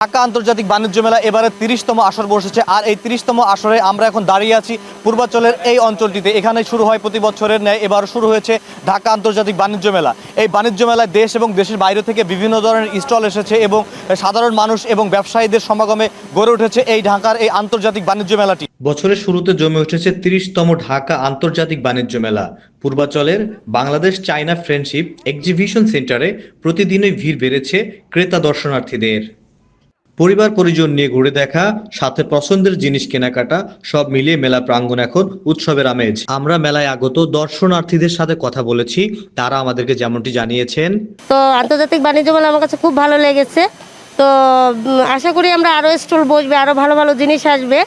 ঢাকা আন্তর্জাতিক বাণিজ্য মেলা এবারে ৩০তম আসর বসেছে। আর এই ৩০তম আসরে আমরা এখন দাঁড়িয়ে আছি পূর্বাঞ্চলের এই অঞ্চলটিতে। এখানে শুরু হয় প্রতি বছরের ন্যায় এবার শুরু হয়েছে ঢাকা আন্তর্জাতিক বাণিজ্য মেলা। এই বাণিজ্য মেলায় দেশ এবং দেশের বাইরে থেকে বিভিন্ন ধরনের স্টল এসেছে এবং সাধারণ মানুষ এবং ব্যবসায়ীদের সমাগমে গড়ে উঠেছে এই ঢাকার এই আন্তর্জাতিক বাণিজ্য মেলাটি। বছরের শুরুতে জমে উঠেছে ৩০তম ঢাকা আন্তর্জাতিক বাণিজ্য মেলা। পূর্বাঞ্চলের বাংলাদেশ চায়না ফ্রেন্ডশিপ এক্সিবিশন সেন্টারে প্রতিদিনই ভিড় বেড়েছে ক্রেতা দর্শনার্থীদের। পরিবার পরিজন নিয়ে ঘুরে দেখা, সাথে পছন্দের জিনিস কেনাকাটা, সব মিলিয়ে মেলা প্রাঙ্গণ এখন উৎসবের আমেজ। আমরা মেলায় আগত দর্শনার্থীদের সাথে কথা বলেছি, তারা আমাদেরকে যেমনটি জানিয়েছেন। তো আন্তর্জাতিক বাণিজ্য মেলা আমার কাছে খুব ভালো লেগেছে। তো আশা করি আমরা আরও স্টল বসবে, আরও ভালো ভালো জিনিস আসবে।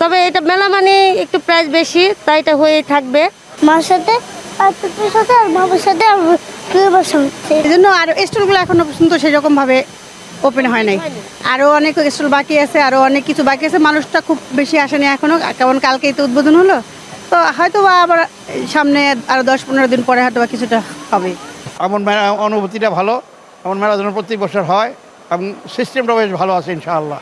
তবে এটা মেলা মানে একটু প্রাইস বেশি, তাই এটা হয়েই থাকবে। মার সাথে আর পিপির সাথে আর বাবার সাথে আর পরিবার সাথে। এই জন্য আর স্টলগুলো এখনো পর্যন্ত সেরকমভাবে ওপেন হয় নাই। আরও অনেক স্টল বাকি আছে, আরও অনেক কিছু বাকি আছে। মানুষটা খুব বেশি আসেনি এখনো, কারণ কালকেই তো উদ্বোধন হলো। তো হয়তো বা আবার সামনে আরও 10-15 দিন পরে হয়তো বা কিছুটা হবে। এমন মেলা অনুভূতিটা ভালো, এমন মেলা যেন প্রতি বছর হয় এবং সিস্টেমটা বেশ ভালো আছে ইনশাআল্লাহ।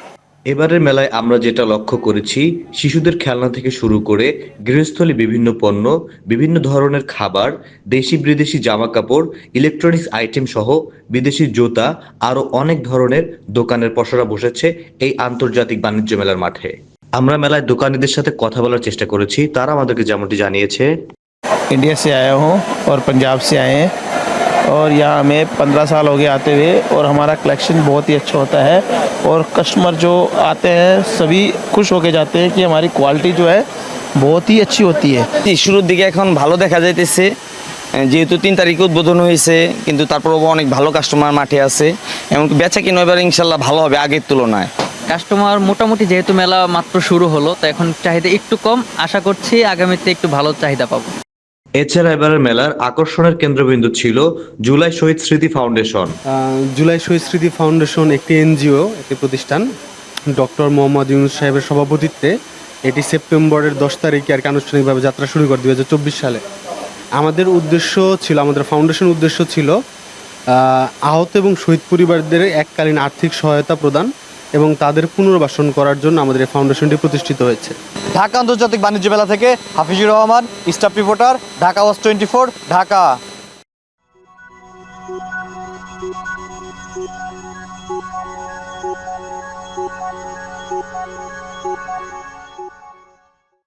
এবারের মেলায় আমরা যেটা লক্ষ্য করেছি, শিশুদের খেলনা থেকে শুরু করে গৃহস্থলী বিভিন্ন পণ্য, বিভিন্ন ধরনের খাবার, দেশি বিদেশি জামা কাপড়, ইলেকট্রনিক্স আইটেম সহ বিদেশি জুতা, আরও অনেক ধরনের দোকানের পসরা বসেছে এই আন্তর্জাতিক বাণিজ্য মেলার মাঠে। আমরা মেলায় দোকানীদের সাথে কথা বলার চেষ্টা করেছি, তারা আমাদেরকে যেমনটি জানিয়েছে। इंडिया से आया हूँ और पंजाब से आए हैं और यहाँ हमें 15 साल हो गए आते हुए, और हमारा कलेक्शन बहुत ही अच्छा होता है और कस्टमर जो आते हैं सभी खुश होके जाते हैं कि हमारी क्वालिटी जो है बहुत ही अच्छी होती है। শুরুর দিকে এখন ভালো দেখা যাইতেছে, যেহেতু 3 তারিখে উদ্বোধন হয়েছে, কিন্তু তারপরেও অনেক ভালো কাস্টমার মাঠে আছে। এমনকি বেচা কিনা এবার ইনশাল্লাহ ভালো হবে আগের তুলনায়। কাস্টমার মোটামুটি, যেহেতু মেলা মাত্র শুরু হলো, তো এখন চাহিদা একটু কম। আশা করছি আগামীতে একটু ভালো চাহিদা পাবো। এছাড়া এবারের মেলার আকর্ষণের কেন্দ্রবিন্দু ছিল জুলাই শহীদ স্মৃতি ফাউন্ডেশন। জুলাই শহীদ স্মৃতি ফাউন্ডেশন একটি এনজিও, একটি প্রতিষ্ঠান। ডক্টর মোহাম্মদ ইউনূস সাহেবের সভাপতিত্বে এটি সেপ্টেম্বরের 10 তারিখে আর কি আনুষ্ঠানিকভাবে যাত্রা শুরু করে 2024 সালে। আমাদের উদ্দেশ্য ছিল, আমাদের ফাউন্ডেশন উদ্দেশ্য ছিল আহত এবং শহীদ পরিবারদের এককালীন আর্থিক সহায়তা প্রদান এবং তাদের পুনর্বাসন করার জন্য আমাদের এই ফাউন্ডেশনটি প্রতিষ্ঠিত হয়েছে। ঢাকা আন্তর্জাতিক বাণিজ্য মেলা থেকে Hafizur Rahman, staff reporter, Dhaka watch 24, Dhaka.